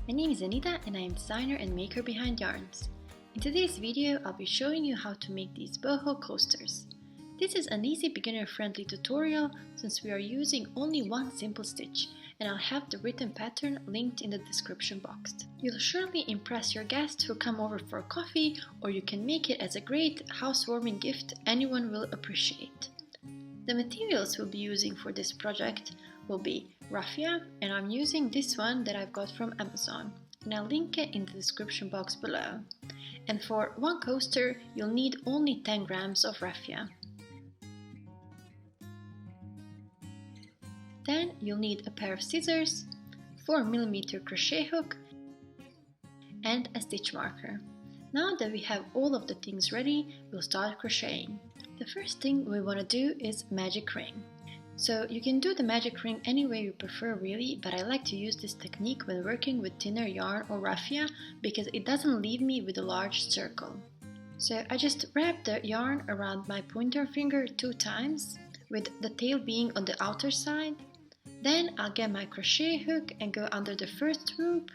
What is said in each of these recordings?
My name is Anita and I am designer and maker behind yarnS. In today's video, I'll be showing you how to make these boho coasters. This is an easy beginner-friendly tutorial since we are using only one simple stitch, and I'll have the written pattern linked in the description box. You'll surely impress your guests who come over for coffee, or you can make it as a great housewarming gift anyone will appreciate. The materials we'll be using for this project will be raffia, and I'm using this one that I've got from Amazon, and I'll link it in the description box below. And for one coaster, you'll need only 10 grams of raffia. Then you'll need a pair of scissors, 4mm crochet hook, and a stitch marker. Now that we have all of the things ready, we'll start crocheting. The first thing we want to do is magic ring. So you can do the magic ring any way you prefer really, but I like to use this technique when working with thinner yarn or raffia because it doesn't leave me with a large circle. So I just wrap the yarn around my pointer finger 2 times, with the tail being on the outer side. Then I'll get my crochet hook and go under the first loop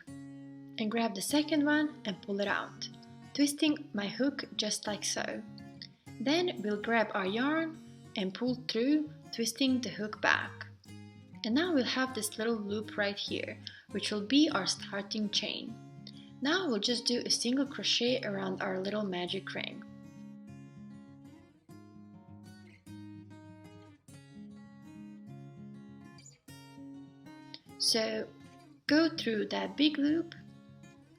and grab the second one and pull it out, twisting my hook just like so. Then we'll grab our yarn and pull through, twisting the hook back. And now we'll have this little loop right here, which will be our starting chain. Now we'll just do a single crochet around our little magic ring. So go through that big loop,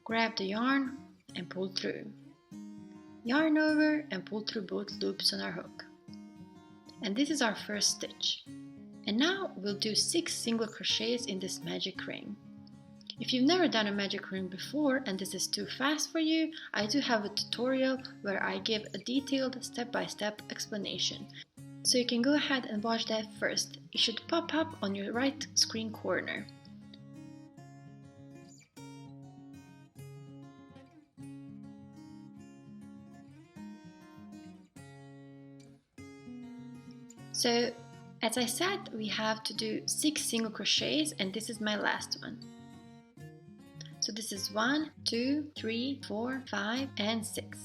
grab the yarn and pull through. Yarn over and pull through both loops on our hook. And this is our first stitch. And now we'll do 6 single crochets in this magic ring. If you've never done a magic ring before and this is too fast for you, I do have a tutorial where I give a detailed step-by-step explanation. So you can go ahead and watch that first. It should pop up on your right screen corner. So, as I said, we have to do 6 single crochets and this is my last one. So this is 1, 2, 3, 4, 5 and 6.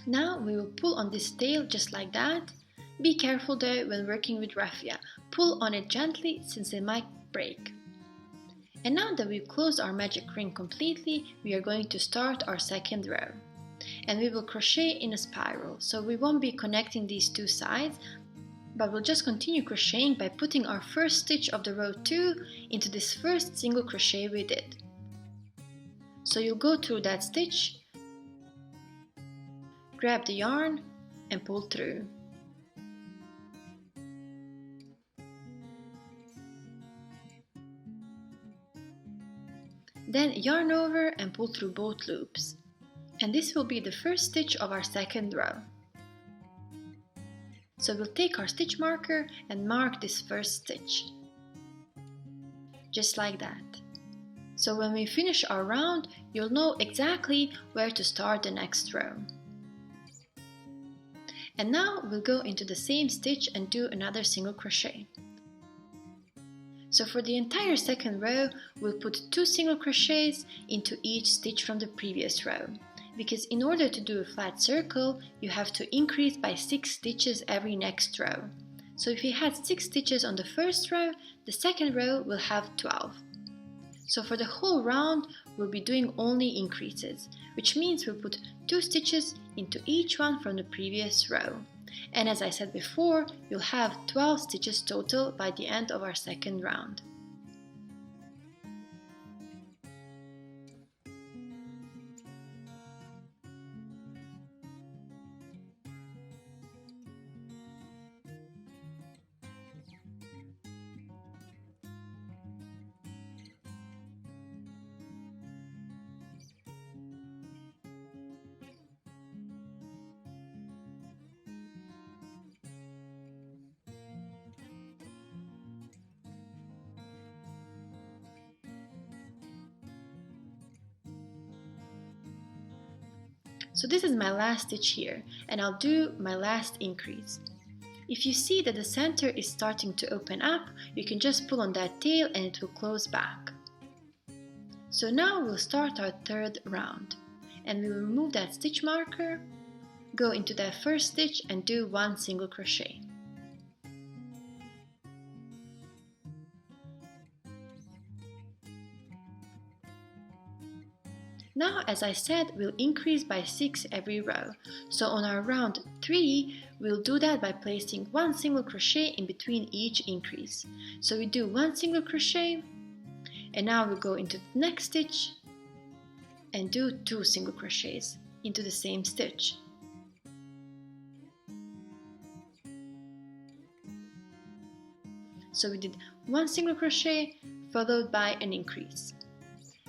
Now we will pull on this tail just like that. Be careful though when working with raffia. Pull on it gently since it might break. And now that we've closed our magic ring completely, we are going to start our second row. And we will crochet in a spiral, so we won't be connecting these 2 sides, but we'll just continue crocheting by putting our first stitch of the row 2 into this first single crochet we did. So you'll go through that stitch, grab the yarn and pull through. Then yarn over and pull through both loops. And this will be the first stitch of our second row. So we'll take our stitch marker and mark this first stitch. Just like that. So when we finish our round, you'll know exactly where to start the next row. And now we'll go into the same stitch and do another single crochet. So for the entire second row, we'll put 2 single crochets into each stitch from the previous row. Because in order to do a flat circle, you have to increase by 6 stitches every next row. So if you had 6 stitches on the first row, the second row will have 12. So for the whole round, we'll be doing only increases, which means we'll put 2 stitches into each one from the previous row. And as I said before, you'll have 12 stitches total by the end of our second round. So this is my last stitch here, and I'll do my last increase. If you see that the center is starting to open up, you can just pull on that tail and it will close back. So now we'll start our third round, and we'll remove that stitch marker, go into that first stitch and do one single crochet. Now, as I said, we'll increase by 6 every row. So on our round 3, we'll do that by placing one single crochet in between each increase. So we do one single crochet, and now we'll go into the next stitch and do 2 single crochets into the same stitch. So we did one single crochet followed by an increase.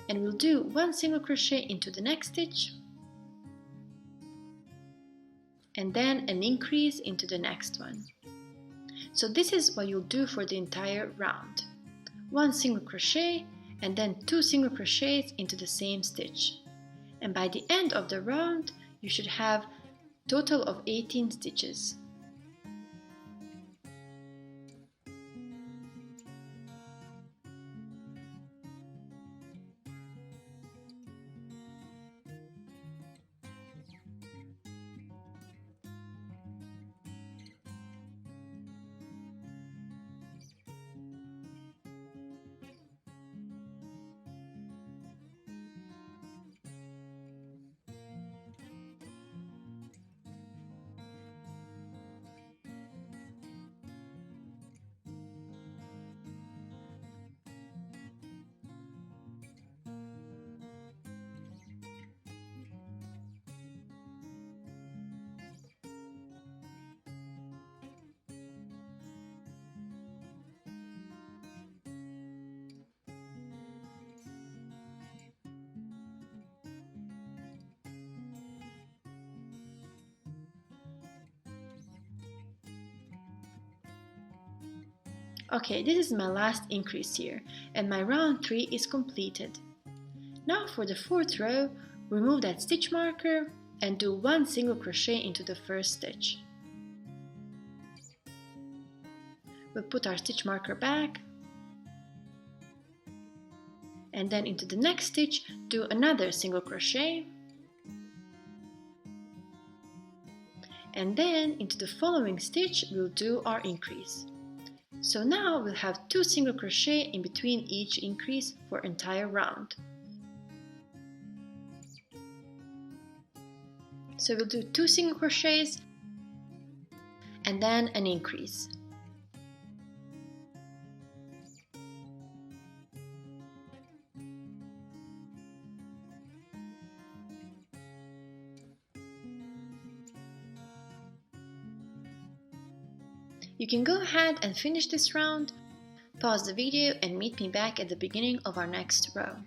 And we'll do one single crochet into the next stitch and then an increase into the next one. So this is what you'll do for the entire round. One single crochet and then 2 single crochets into the same stitch. And by the end of the round, you should have a total of 18 stitches. Okay, this is my last increase here, and my round 3 is completed. Now for the 4th row, remove that stitch marker and do one single crochet into the first stitch. We'll put our stitch marker back, and then into the next stitch, do another single crochet, and then into the following stitch, we'll do our increase. So now we'll have 2 single crochet in between each increase for entire round. So we'll do 2 single crochets and then an increase. You can go ahead and finish this round, pause the video and meet me back at the beginning of our next row.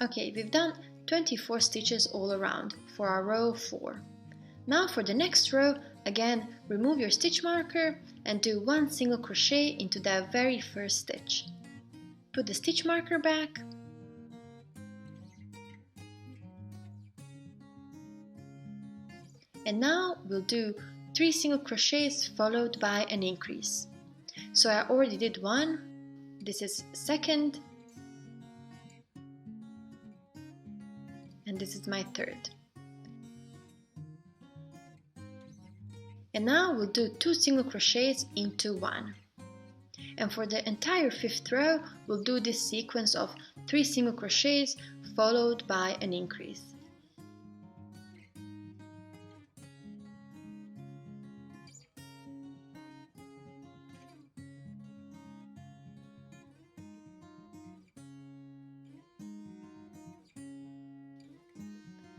Okay, we've done 24 stitches all around for our row 4. Now for the next row, again, remove your stitch marker and do one single crochet into that very first stitch. Put the stitch marker back, and now we'll do 3 single crochets followed by an increase. So I already did one, this is second, and this is my third. And now we'll do 2 single crochets into one. And for the entire 5th row, we'll do this sequence of 3 single crochets followed by an increase.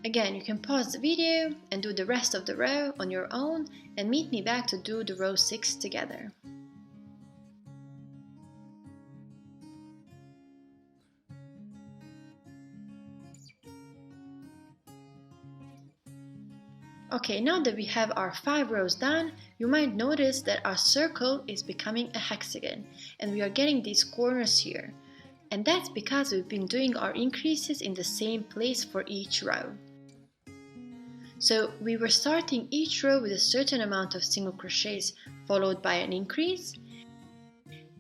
Again, you can pause the video and do the rest of the row on your own and meet me back to do the row 6 together. Okay, now that we have our 5 rows done, you might notice that our circle is becoming a hexagon and we are getting these corners here. And that's because we've been doing our increases in the same place for each row. So we were starting each row with a certain amount of single crochets followed by an increase,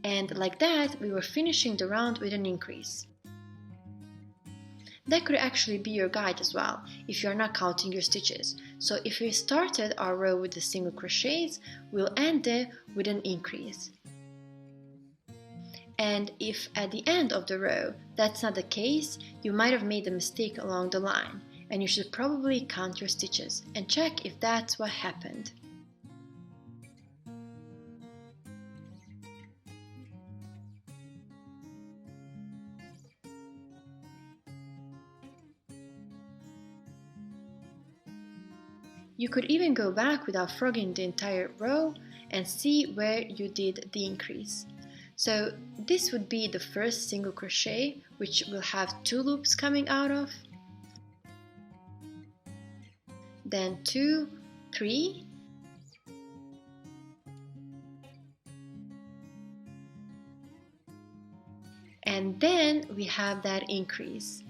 and like that we were finishing the round with an increase. That could actually be your guide as well, if you are not counting your stitches. So if we started our row with the single crochets, we'll end it with an increase. And if at the end of the row that's not the case, you might have made a mistake along the line, and you should probably count your stitches and check if that's what happened. You could even go back without frogging the entire row and see where you did the increase. So this would be the first single crochet, which will have 2 loops coming out of, then 2, 3, and then we have that increase.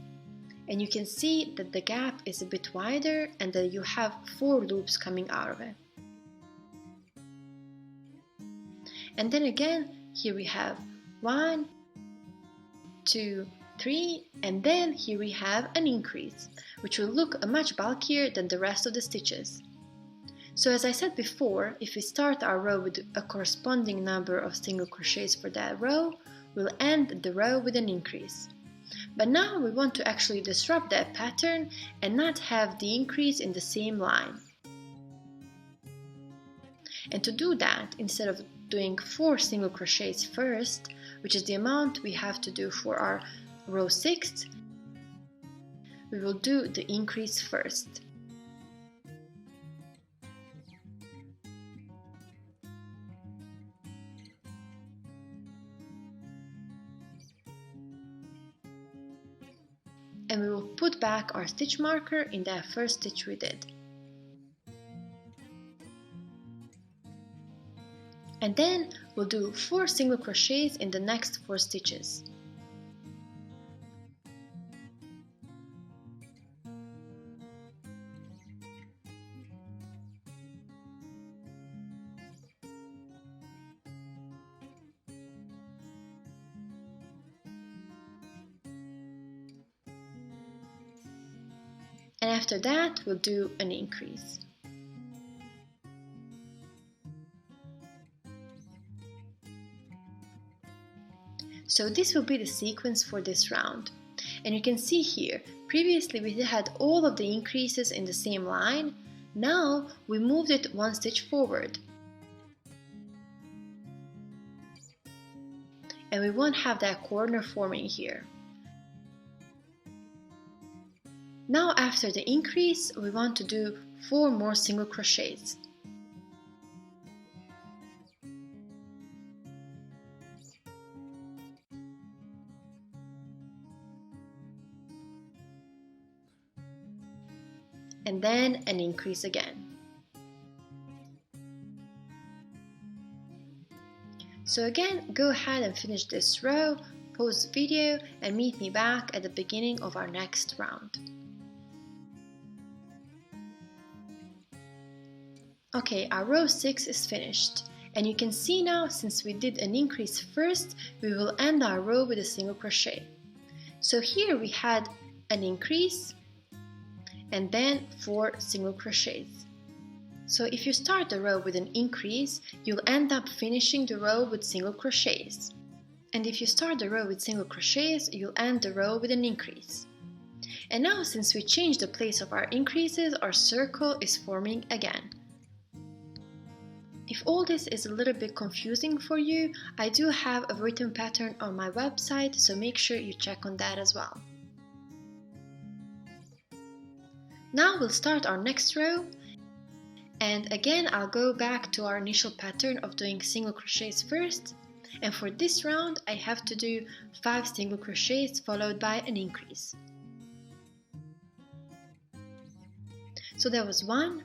And you can see that the gap is a bit wider and that you have 4 loops coming out of it. And then again, here we have 1, 2, 3, and then here we have an increase, which will look much bulkier than the rest of the stitches. So as I said before, if we start our row with a corresponding number of single crochets for that row, we'll end the row with an increase. But now we want to actually disrupt that pattern and not have the increase in the same line. And to do that, instead of doing 4 single crochets first, which is the amount we have to do for our row 6, we will do the increase first. And we will put back our stitch marker in that first stitch we did. And then we'll do 4 single crochets in the next 4 stitches. And after that, we'll do an increase. So this will be the sequence for this round. And you can see here, previously we had all of the increases in the same line. Now we moved it 1 stitch forward. And we won't have that corner forming here. Now after the increase, we want to do 4 more single crochets. And then an increase again. So again, go ahead and finish this row, pause the video, and meet me back at the beginning of our next round. Okay, our row 6 is finished, and you can see now, since we did an increase first, we will end our row with a single crochet. So here we had an increase and then 4 single crochets. So if you start the row with an increase, you'll end up finishing the row with single crochets. And if you start the row with single crochets, you'll end the row with an increase. And now, since we changed the place of our increases, our circle is forming again. If all this is a little bit confusing for you, I do have a written pattern on my website, so make sure you check on that as well. Now we'll start our next row, and again I'll go back to our initial pattern of doing single crochets first, and for this round I have to do 5 single crochets followed by an increase. So that was 1,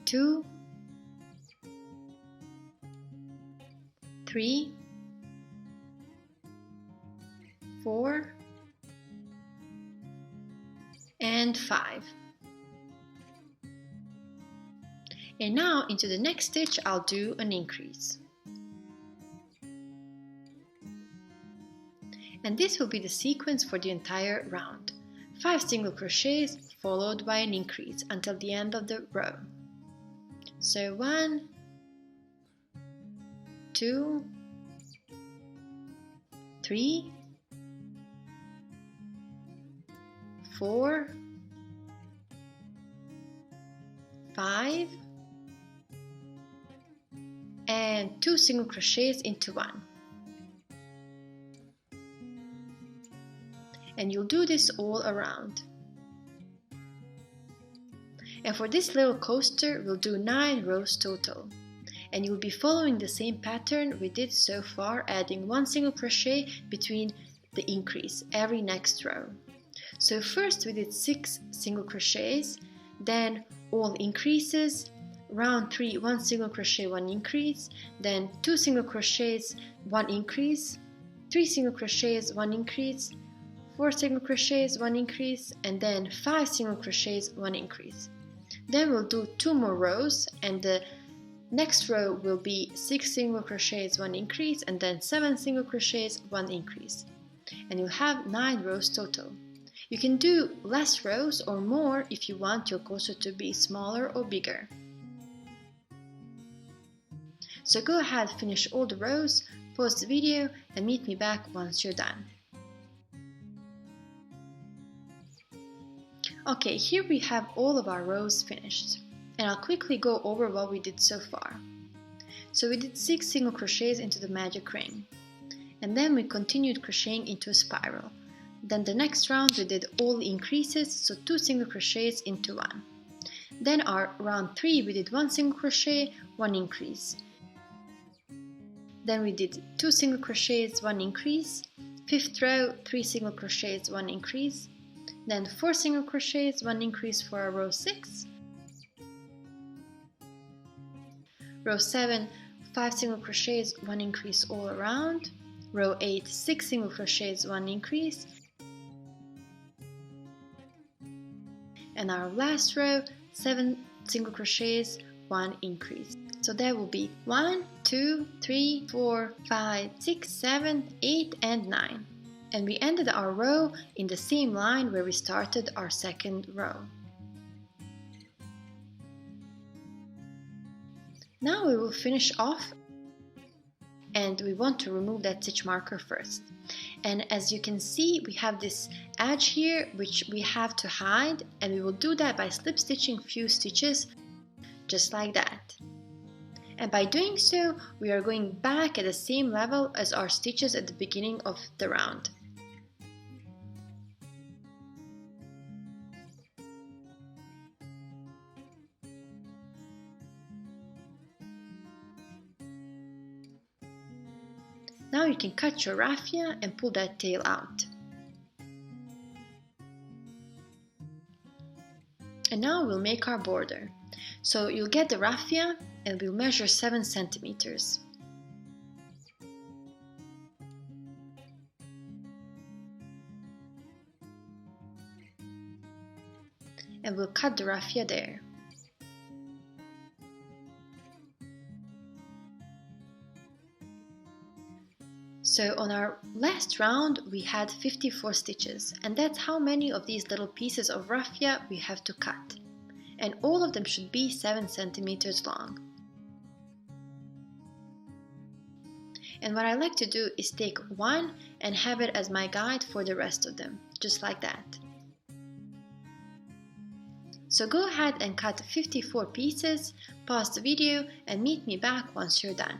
2, 3, 4, and 5. And now into the next stitch I'll do an increase. And this will be the sequence for the entire round. 5 single crochets followed by an increase until the end of the row. So 1, 2, 3, 4, 5, and 2 single crochets into 1. And you'll do this all around. And for this little coaster, we'll do 9 rows total. And you'll be following the same pattern we did so far, adding 1 single crochet between the increase every next row. So first we did 6 single crochets, then all increases, round 3 1 single crochet 1 increase, then 2 single crochets 1 increase, 3 single crochets 1 increase, 4 single crochets 1 increase, and then 5 single crochets 1 increase. Then we'll do 2 more rows, and the next row will be 6 single crochets 1 increase, and then 7 single crochets 1 increase, and you'll have 9 rows total. You can do less rows or more if you want your coaster to be smaller or bigger. So go ahead, finish all the rows, pause the video, and meet me back once you're done. Okay, here we have all of our rows finished, and I'll quickly go over what we did so far. So we did 6 single crochets into the magic ring, and then we continued crocheting into a spiral. Then the next round we did all increases, so 2 single crochets into 1. Then our round 3 we did 1 single crochet, 1 increase. Then we did 2 single crochets, 1 increase. 5th row, 3 single crochets, 1 increase. Then 4 single crochets, 1 increase for our row 6. Row 7, 5 single crochets, 1 increase all around. Row 8, 6 single crochets, 1 increase. And our last row, 7 single crochets, 1 increase. So there will be 1, 2, 3, 4, 5, 6, 7, 8, and 9. And we ended our row in the same line where we started our second row. Now we will finish off, and we want to remove that stitch marker first. And as you can see, we have this edge here which we have to hide, and we will do that by slip stitching few stitches just like that. And by doing so, we are going back at the same level as our stitches at the beginning of the round. Now you can cut your raffia and pull that tail out. And now we'll make our border. So you'll get the raffia and we'll measure 7 centimeters. And we'll cut the raffia there. So on our last round we had 54 stitches, and that's how many of these little pieces of raffia we have to cut. And all of them should be 7 centimeters long. And what I like to do is take one and have it as my guide for the rest of them, just like that. So go ahead and cut 54 pieces, pause the video and meet me back once you're done.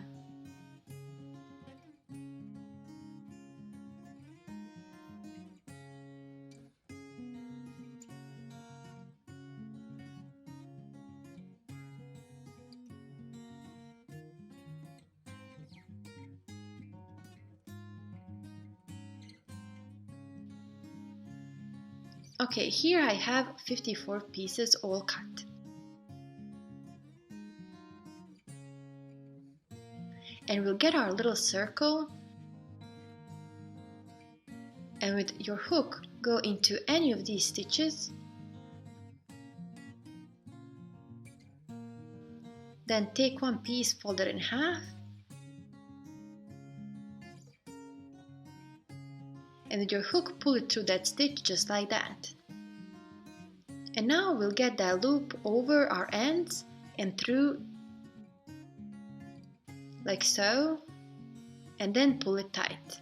Okay, here I have 54 pieces all cut. And we'll get our little circle, and with your hook go into any of these stitches Then take one piece, fold it in half, and with your hook pull it through that stitch just like that. And now we'll get that loop over our ends and through like so, and then pull it tight.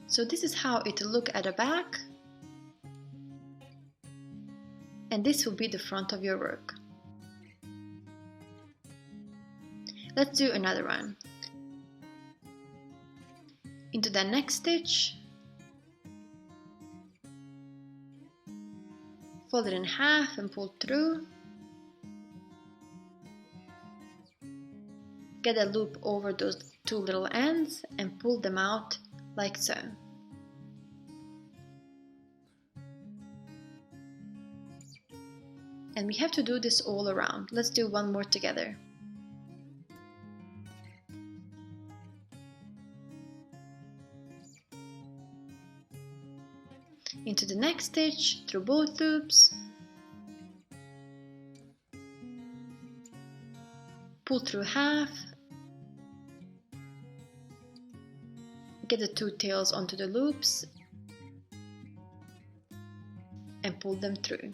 So this is how it will look at the back, and this will be the front of your work. Let's do another one. Into the next stitch, fold it in half and pull through. Get a loop over those two little ends and pull them out like so. And we have to do this all around. Let's do one more together. Into the next stitch, through both loops, pull through half, get the two tails onto the loops, and pull them through.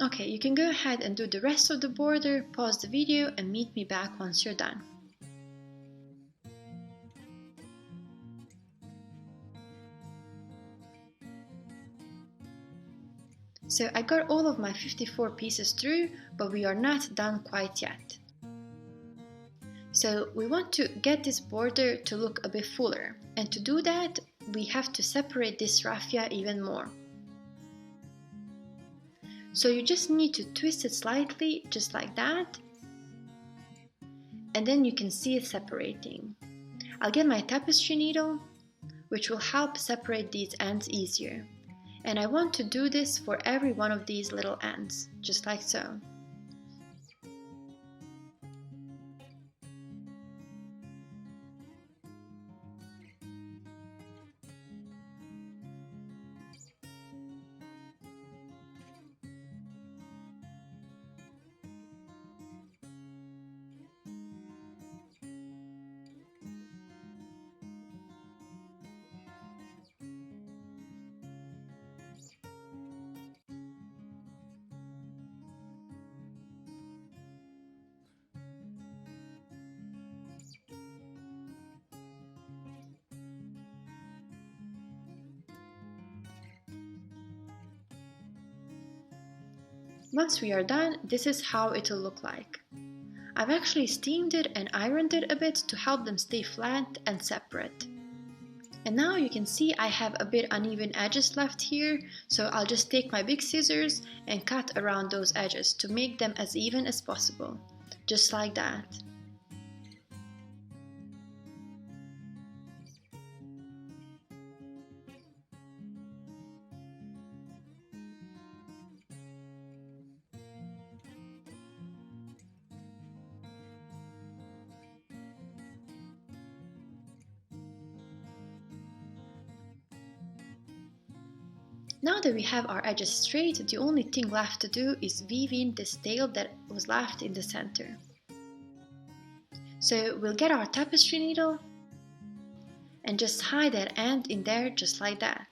Okay, you can go ahead and do the rest of the border, pause the video, and meet me back once you're done. So I got all of my 54 pieces through, but we are not done quite yet. So we want to get this border to look a bit fuller, and to do that we have to separate this raffia even more. So you just need to twist it slightly, just like that, and then you can see it separating. I'll get my tapestry needle, which will help separate these ends easier. And I want to do this for every one of these little ends, just like so. Once we are done, this is how it will look like. I've actually steamed it and ironed it a bit to help them stay flat and separate. And now you can see I have a bit uneven edges left here, so I'll just take my big scissors and cut around those edges to make them as even as possible, just like that. Now that we have our edges straight, the only thing left to do is weave in this tail that was left in the center. So we'll get our tapestry needle and just hide that end in there just like that.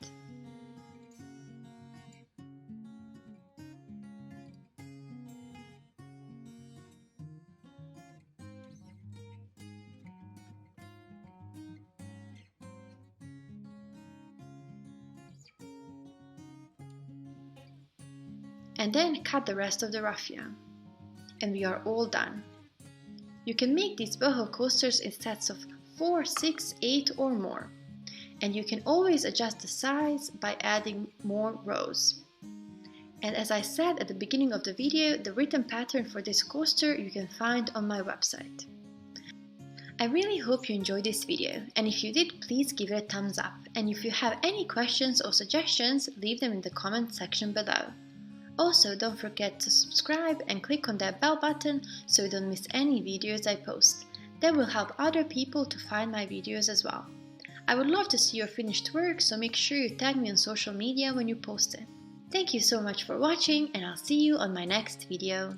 And then cut the rest of the raffia. And we are all done. You can make these boho coasters in sets of 4, 6, 8 or more. And you can always adjust the size by adding more rows. And as I said at the beginning of the video, the written pattern for this coaster you can find on my website. I really hope you enjoyed this video, and if you did, please give it a thumbs up. And if you have any questions or suggestions, leave them in the comment section below. Also, don't forget to subscribe and click on that bell button so you don't miss any videos I post. That will help other people to find my videos as well. I would love to see your finished work, so make sure you tag me on social media when you post it. Thank you so much for watching, and I'll see you on my next video.